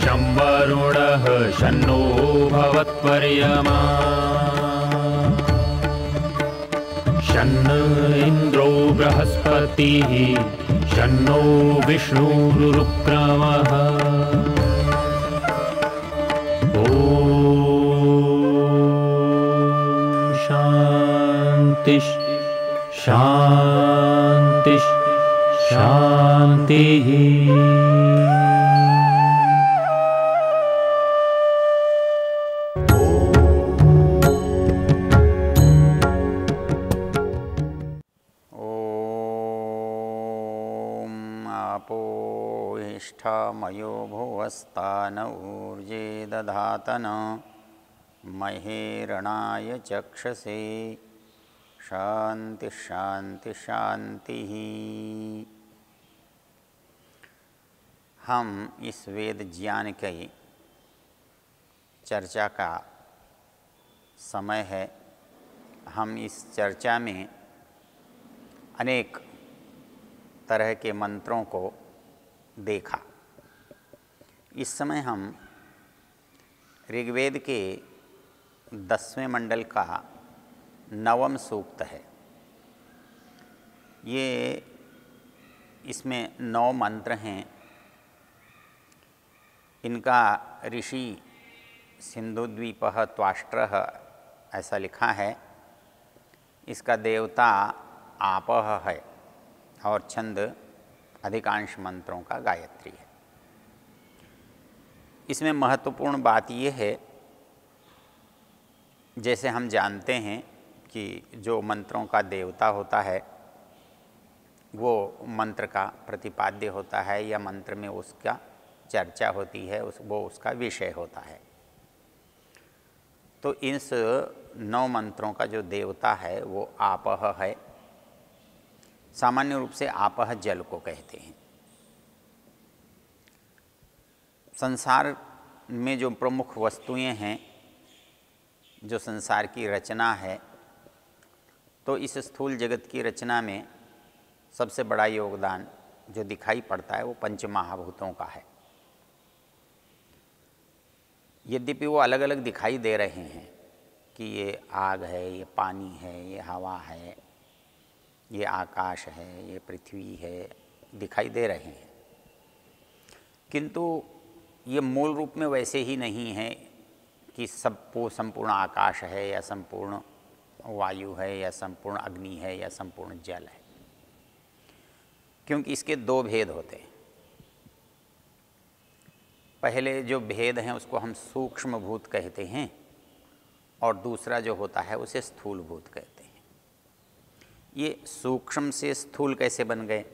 शं वरुणः शन्नो भवत्वर्यमा शन्न इन्द्रो बृहस्पतिः शन्नो विष्णुरुक्रमः ॐ शान्ति शान्ति शान्तिः। मयो भुवस्तान ऊर्जे दधातन महेरणाय चक्षसे शांति शांति शांति। हम इस वेद ज्ञान की चर्चा का समय है। हम इस चर्चा में अनेक तरह के मंत्रों को देखा। इस समय हम ऋग्वेद के 10वें मंडल का 9वां सूक्त है। ये इसमें 9 मंत्र हैं। इनका ऋषि सिंधुद्वीपः त्वाष्ट्रः ऐसा लिखा है। इसका देवता आपः है और छंद अधिकांश मंत्रों का गायत्री है। इसमें महत्वपूर्ण बात यह है, जैसे हम जानते हैं कि जो मंत्रों का देवता होता है वो मंत्र का प्रतिपाद्य होता है या मंत्र में उसका चर्चा होती है, वो उसका विषय होता है। तो इस 9 मंत्रों का जो देवता है वो आपः है। सामान्य रूप से आपः जल को कहते हैं। संसार में जो प्रमुख वस्तुएं हैं, जो संसार की रचना है, तो इस स्थूल जगत की रचना में सबसे बड़ा योगदान जो दिखाई पड़ता है वो पंच महाभूतों का है। यद्यपि वो अलग अलग दिखाई दे रहे हैं कि ये आग है, ये पानी है, ये हवा है, ये आकाश है, ये पृथ्वी है, दिखाई दे रहे हैं, किंतु ये मूल रूप में वैसे ही नहीं है कि संपूर्ण आकाश है या संपूर्ण वायु है या संपूर्ण अग्नि है या संपूर्ण जल है, क्योंकि इसके 2 भेद होते हैं। पहले जो भेद हैं उसको हम सूक्ष्म भूत कहते हैं और दूसरा जो होता है उसे स्थूल भूत कहते हैं। ये सूक्ष्म से स्थूल कैसे बन गए?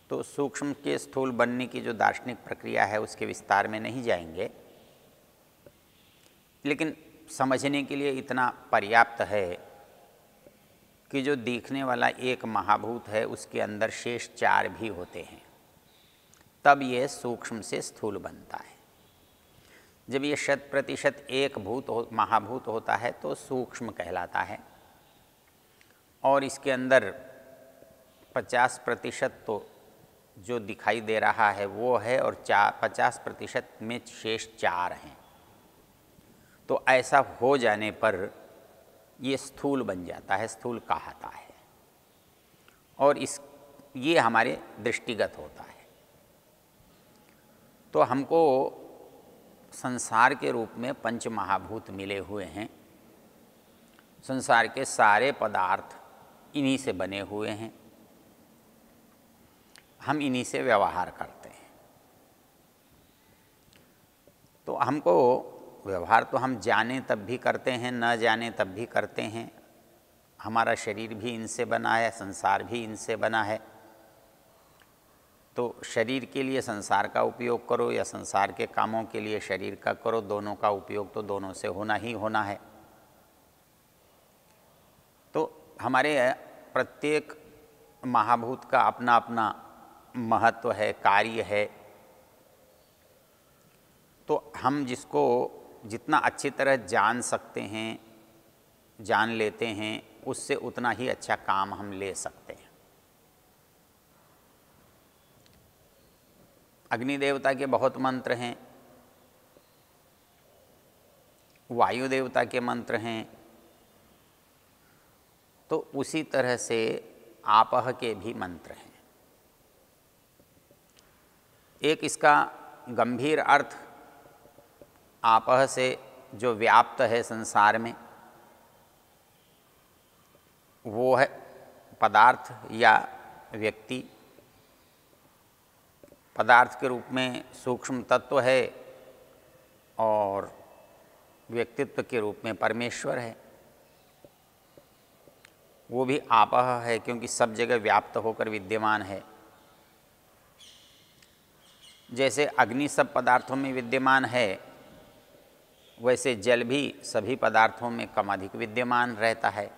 तो सूक्ष्म के स्थूल बनने की जो दार्शनिक प्रक्रिया है उसके विस्तार में नहीं जाएंगे, लेकिन समझने के लिए इतना पर्याप्त है कि जो दिखने वाला एक महाभूत है उसके अंदर शेष 4 भी होते हैं, तब ये सूक्ष्म से स्थूल बनता है। जब ये 100% एक महाभूत होता है तो सूक्ष्म कहलाता है, और इसके अंदर 50% तो जो दिखाई दे रहा है वो है और 50% में शेष 4 हैं। तो ऐसा हो जाने पर ये स्थूल बन जाता है, स्थूल कहलाता है, और ये हमारे दृष्टिगत होता है। तो हमको संसार के रूप में पंच महाभूत मिले हुए हैं। संसार के सारे पदार्थ इन्हीं से बने हुए हैं, हम इन्हीं से व्यवहार करते हैं। तो हमको व्यवहार तो हम जाने तब भी करते हैं, न जाने तब भी करते हैं। हमारा शरीर भी इनसे बना है, संसार भी इनसे बना है। तो शरीर के लिए संसार का उपयोग करो या संसार के कामों के लिए शरीर का करो, दोनों का उपयोग तो दोनों से होना ही होना है। तो हमारे प्रत्येक महाभूत का अपना अपना महत्व है, कार्य है। तो हम जिसको जितना अच्छी तरह जान सकते हैं, जान लेते हैं, उससे उतना ही अच्छा काम हम ले सकते हैं। अग्नि देवता के बहुत मंत्र हैं, वायु देवता के मंत्र हैं, तो उसी तरह से आपह के भी मंत्र हैं। एक इसका गंभीर अर्थ आपह से जो व्याप्त है संसार में, वो है पदार्थ या व्यक्ति। पदार्थ के रूप में सूक्ष्म तत्व है और व्यक्तित्व के रूप में परमेश्वर है। वो भी आपह है क्योंकि सब जगह व्याप्त होकर विद्यमान है। जैसे अग्नि सब पदार्थों में विद्यमान है, वैसे जल भी सभी पदार्थों में कम अधिक विद्यमान रहता है,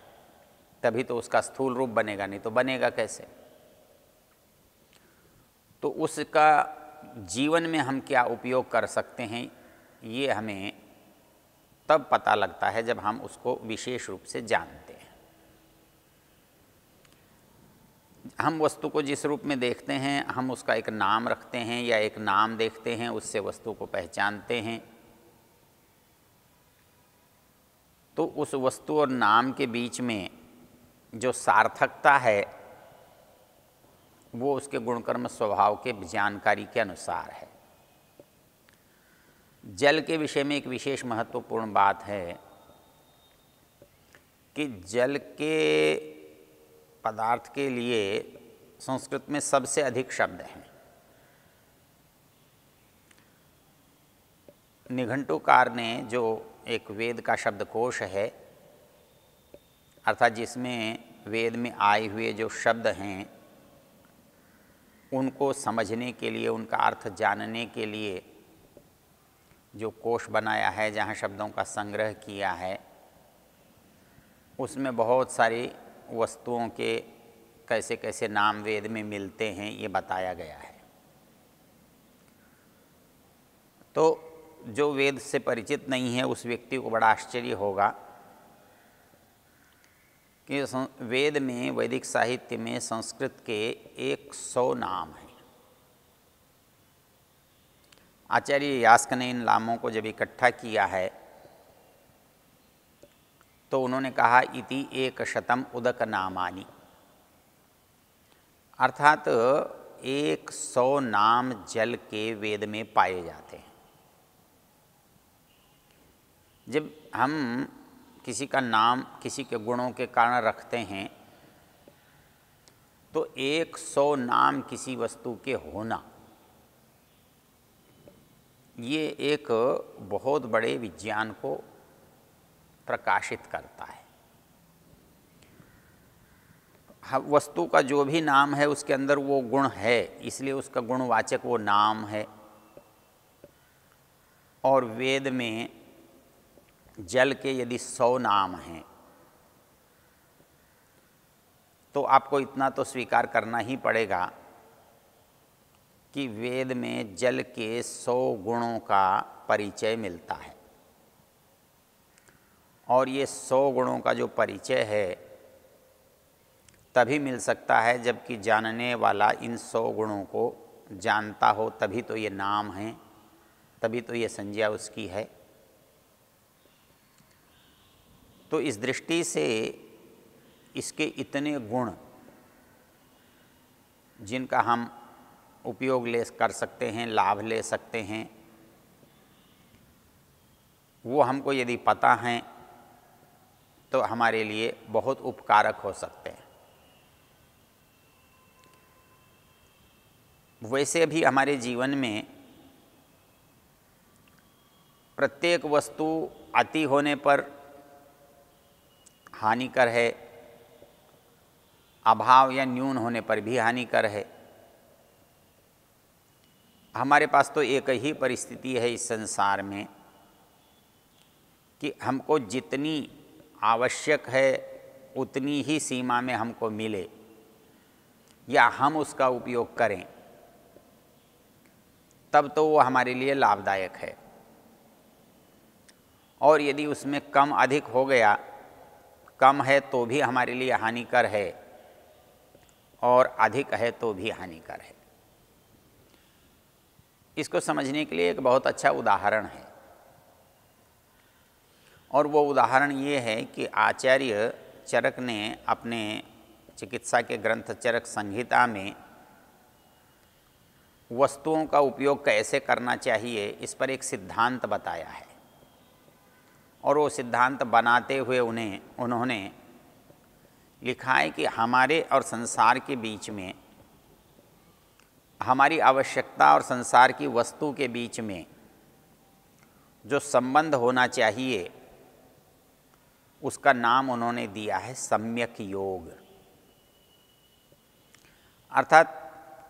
तभी तो उसका स्थूल रूप बनेगा, नहीं तो बनेगा कैसे। तो उसका जीवन में हम क्या उपयोग कर सकते हैं, ये हमें तब पता लगता है जब हम उसको विशेष रूप से जानते हैं। हम वस्तु को जिस रूप में देखते हैं, हम उसका एक नाम रखते हैं या एक नाम देखते हैं, उससे वस्तु को पहचानते हैं। तो उस वस्तु और नाम के बीच में जो सार्थकता है, वो उसके गुणकर्म स्वभाव के जानकारी के अनुसार है। जल के विषय में एक विशेष महत्वपूर्ण बात है कि जल के पदार्थ के लिए संस्कृत में सबसे अधिक शब्द हैं। निघंटुकार ने जो एक वेद का शब्दकोश है, अर्थात जिसमें वेद में आए हुए जो शब्द हैं उनको समझने के लिए, उनका अर्थ जानने के लिए जो कोश बनाया है, जहाँ शब्दों का संग्रह किया है, उसमें बहुत सारी वस्तुओं के कैसे कैसे नाम वेद में मिलते हैं, ये बताया गया है। तो जो वेद से परिचित नहीं है उस व्यक्ति को बड़ा आश्चर्य होगा कि वेद में, वैदिक साहित्य में संस्कृत के 100 नाम हैं। आचार्य यास्क ने इन नामों को जब इकट्ठा किया है तो उन्होंने कहा इति 100 उदक नामानि, अर्थात 100 नाम जल के वेद में पाए जाते हैं। जब हम किसी का नाम किसी के गुणों के कारण रखते हैं तो 100 नाम किसी वस्तु के होना, ये एक बहुत बड़े विज्ञान को प्रकाशित करता है। वस्तु का जो भी नाम है उसके अंदर वो गुण है, इसलिए उसका गुणवाचक वो नाम है। और वेद में जल के यदि 100 नाम हैं तो आपको इतना तो स्वीकार करना ही पड़ेगा कि वेद में जल के 100 गुणों का परिचय मिलता है। और ये 100 गुणों का जो परिचय है तभी मिल सकता है जबकि जानने वाला इन 100 गुणों को जानता हो, तभी तो ये नाम हैं, तभी तो ये संज्ञा उसकी है। तो इस दृष्टि से इसके इतने गुण जिनका हम उपयोग कर सकते हैं, लाभ ले सकते हैं, वो हमको यदि पता हैं तो हमारे लिए बहुत उपकारक हो सकते हैं। वैसे भी हमारे जीवन में प्रत्येक वस्तु अति होने पर हानिकर है, अभाव या न्यून होने पर भी हानिकर है। हमारे पास तो एक ही परिस्थिति है इस संसार में कि हमको जितनी आवश्यक है उतनी ही सीमा में हमको मिले या हम उसका उपयोग करें, तब तो वो हमारे लिए लाभदायक है। और यदि उसमें कम अधिक हो गया, कम है तो भी हमारे लिए हानिकर है और अधिक है तो भी हानिकर है। इसको समझने के लिए एक बहुत अच्छा उदाहरण है, और वो उदाहरण ये है कि आचार्य चरक ने अपने चिकित्सा के ग्रंथ चरक संहिता में वस्तुओं का उपयोग कैसे करना चाहिए इस पर एक सिद्धांत बताया है। और वो सिद्धांत बनाते हुए उन्होंने लिखा है कि हमारे और संसार के बीच में, हमारी आवश्यकता और संसार की वस्तु के बीच में जो संबंध होना चाहिए उसका नाम उन्होंने दिया है सम्यक योग। अर्थात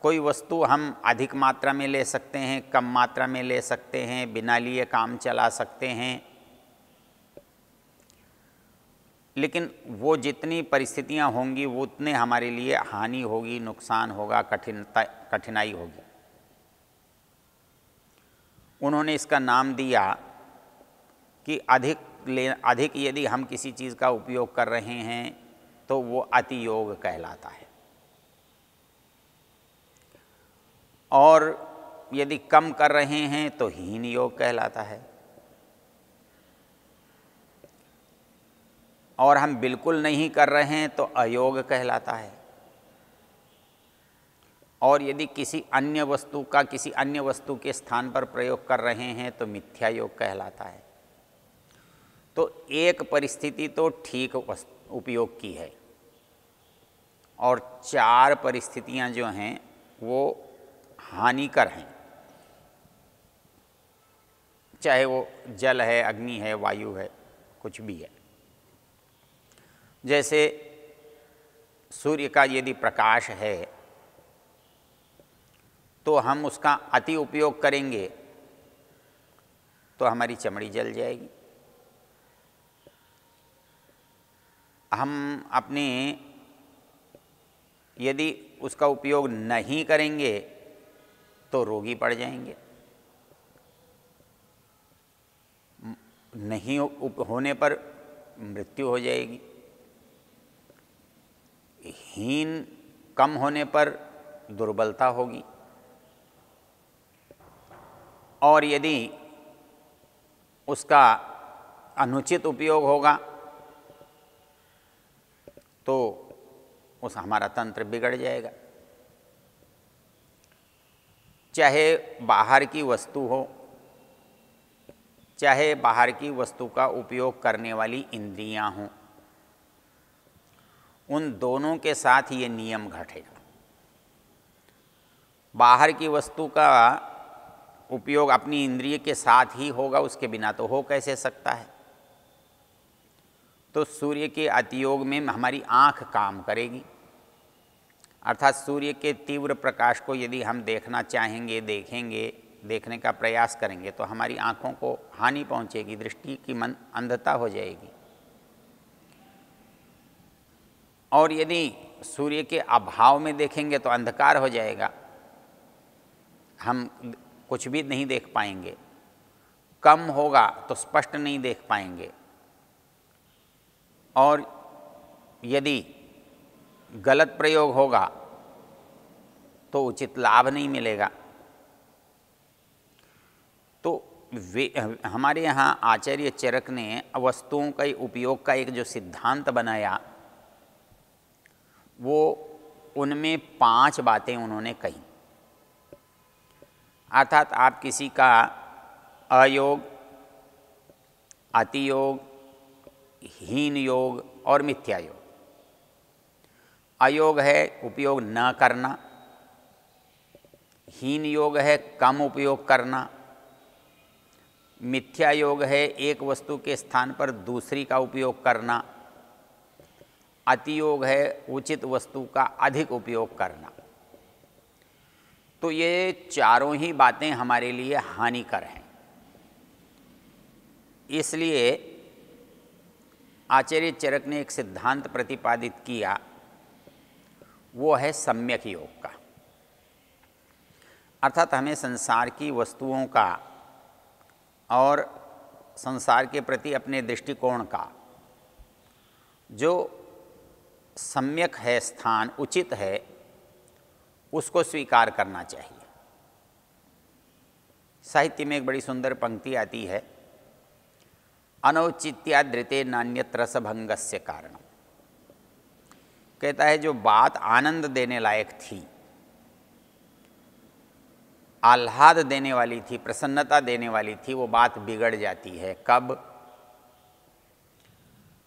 कोई वस्तु हम अधिक मात्रा में ले सकते हैं, कम मात्रा में ले सकते हैं, बिना लिए काम चला सकते हैं, लेकिन वो जितनी परिस्थितियां होंगी वो उतने हमारे लिए हानि होगी, नुकसान होगा, कठिनाई होगी। उन्होंने इसका नाम दिया कि अधिक यदि हम किसी चीज़ का उपयोग कर रहे हैं तो वो अति योग कहलाता है, और यदि कम कर रहे हैं तो हीन योग कहलाता है, और हम बिल्कुल नहीं कर रहे हैं तो अयोग कहलाता है, और यदि किसी अन्य वस्तु के स्थान पर प्रयोग कर रहे हैं तो मिथ्या योग कहलाता है। तो एक परिस्थिति तो ठीक उपयोग की है, और 4 परिस्थितियां जो हैं वो हानिकर हैं, चाहे वो जल है, अग्नि है, वायु है, कुछ भी है। जैसे सूर्य का यदि प्रकाश है तो हम उसका अति उपयोग करेंगे तो हमारी चमड़ी जल जाएगी। हम अपने यदि उसका उपयोग नहीं करेंगे तो रोगी पड़ जाएंगे, नहीं होने पर मृत्यु हो जाएगी, हीन कम होने पर दुर्बलता होगी, और यदि उसका अनुचित उपयोग होगा तो हमारा तंत्र बिगड़ जाएगा। चाहे बाहर की वस्तु हो, चाहे बाहर की वस्तु का उपयोग करने वाली इंद्रियां हों, उन दोनों के साथ ये नियम घटेगा। बाहर की वस्तु का उपयोग अपनी इंद्रिय के साथ ही होगा, उसके बिना तो हो कैसे सकता है। तो सूर्य के अतियोग में हमारी आँख काम करेगी, अर्थात सूर्य के तीव्र प्रकाश को यदि हम देखना चाहेंगे, देखने का प्रयास करेंगे तो हमारी आँखों को हानि पहुँचेगी, दृष्टि की अंधता हो जाएगी। और यदि सूर्य के अभाव में देखेंगे तो अंधकार हो जाएगा, हम कुछ भी नहीं देख पाएंगे, कम होगा तो स्पष्ट नहीं देख पाएंगे, और यदि गलत प्रयोग होगा तो उचित लाभ नहीं मिलेगा। तो हमारे यहाँ आचार्य चरक ने वस्तुओं का उपयोग का एक जो सिद्धांत बनाया वो उनमें 5 बातें उन्होंने कही। अर्थात आप किसी का अयोग, अतियोग, हीन योग और मिथ्या योग। अयोग है उपयोग न करना, हीन योग है कम उपयोग करना, मिथ्या योग है एक वस्तु के स्थान पर दूसरी का उपयोग करना, अतियोग है उचित वस्तु का अधिक उपयोग करना। तो ये चारों ही बातें हमारे लिए हानिकर हैं। इसलिए आचार्य चरक ने एक सिद्धांत प्रतिपादित किया, वो है सम्यक योग का। अर्थात हमें संसार की वस्तुओं का और संसार के प्रति अपने दृष्टिकोण का जो सम्यक है, स्थान उचित है, उसको स्वीकार करना चाहिए। साहित्य में एक बड़ी सुंदर पंक्ति आती है, अनौचित्यादृते नान्यत रसभंगस्य कारणम। कहता है जो बात आनंद देने लायक थी, आह्लाद देने वाली थी, प्रसन्नता देने वाली थी, वो बात बिगड़ जाती है। कब?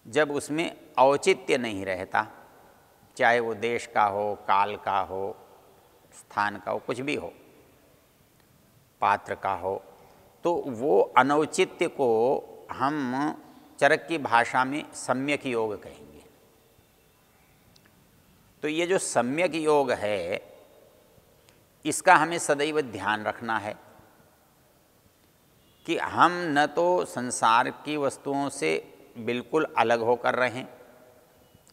जब उसमें औचित्य नहीं रहता, चाहे वो देश का हो, काल का हो, स्थान का हो, कुछ भी हो, पात्र का हो, तो वो अनौचित्य को हम चरक की भाषा में सम्यक योग कहेंगे। तो ये जो सम्यक योग है, इसका हमें सदैव ध्यान रखना है कि हम न तो संसार की वस्तुओं से बिल्कुल अलग होकर रहें,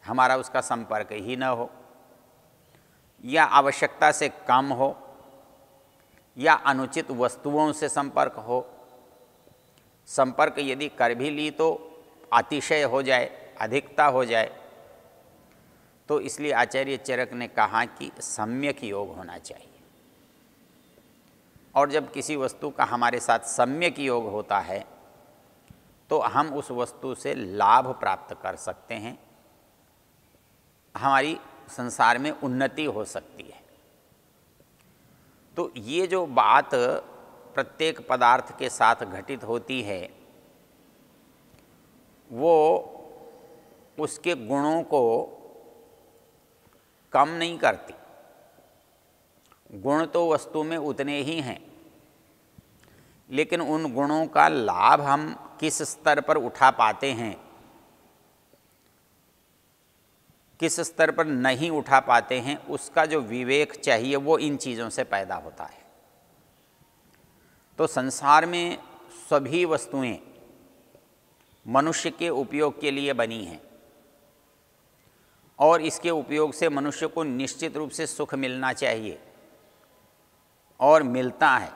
हमारा उसका संपर्क ही न हो, या आवश्यकता से कम हो, या अनुचित वस्तुओं से संपर्क हो। संपर्क यदि कर भी ली तो अतिशय हो जाए, अधिकता हो जाए। तो इसलिए आचार्य चरक ने कहा कि सम्यक योग होना चाहिए। और जब किसी वस्तु का हमारे साथ सम्यक योग होता है तो हम उस वस्तु से लाभ प्राप्त कर सकते हैं, हमारी संसार में उन्नति हो सकती है। तो ये जो बात प्रत्येक पदार्थ के साथ घटित होती है, वो उसके गुणों को कम नहीं करती। गुण तो वस्तु में उतने ही हैं, लेकिन उन गुणों का लाभ हम किस स्तर पर उठा पाते हैं, किस स्तर पर नहीं उठा पाते हैं, उसका जो विवेक चाहिए वो इन चीज़ों से पैदा होता है। तो संसार में सभी वस्तुएं मनुष्य के उपयोग के लिए बनी हैं और इसके उपयोग से मनुष्य को निश्चित रूप से सुख मिलना चाहिए और मिलता है।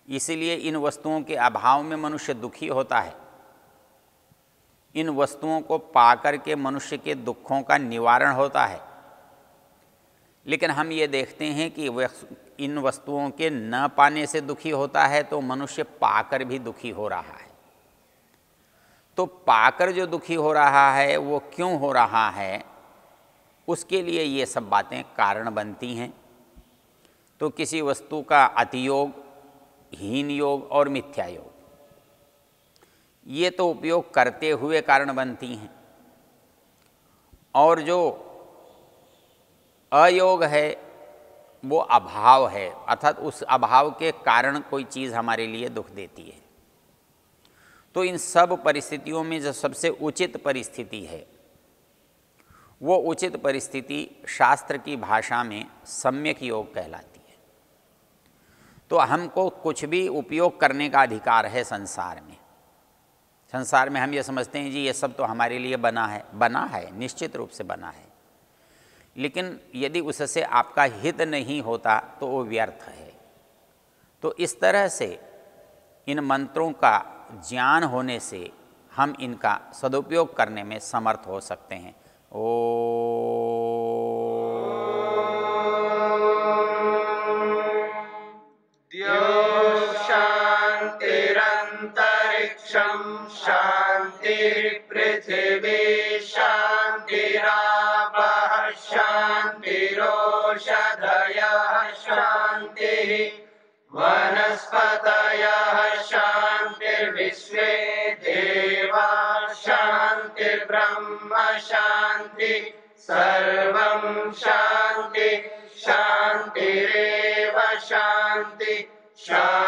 इसलिए इन वस्तुओं के अभाव में मनुष्य दुखी होता है। इन वस्तुओं को पाकर के मनुष्य के दुखों का निवारण होता है। लेकिन हम ये देखते हैं कि इन वस्तुओं के न पाने से दुखी होता है तो मनुष्य पाकर भी दुखी हो रहा है। तो पाकर जो दुखी हो रहा है वो क्यों हो रहा है, उसके लिए ये सब बातें कारण बनती हैं। तो किसी वस्तु का अतियोग, हीन योग और मिथ्या योग, ये तो उपयोग करते हुए कारण बनती हैं। और जो अयोग है वो अभाव है, अर्थात उस अभाव के कारण कोई चीज़ हमारे लिए दुख देती है। तो इन सब परिस्थितियों में जो सबसे उचित परिस्थिति है, वो उचित परिस्थिति शास्त्र की भाषा में सम्यक योग कहलाती है। तो हमको कुछ भी उपयोग करने का अधिकार है संसार में। संसार में हम ये समझते हैं जी ये सब तो हमारे लिए बना है, निश्चित रूप से बना है, लेकिन यदि उससे आपका हित नहीं होता तो वो व्यर्थ है। तो इस तरह से इन मंत्रों का ज्ञान होने से हम इनका सदुपयोग करने में समर्थ हो सकते हैं। शांतिरंतरिक्षं शांतिर्पृथिवी शांतिरापः शांतिरोषधयः शांतिः वनस्पतयः शांतिर्विश्वे देवा शांतिर्ब्रह्म शांति सर्वं शांति शांतिरेव शांति शांति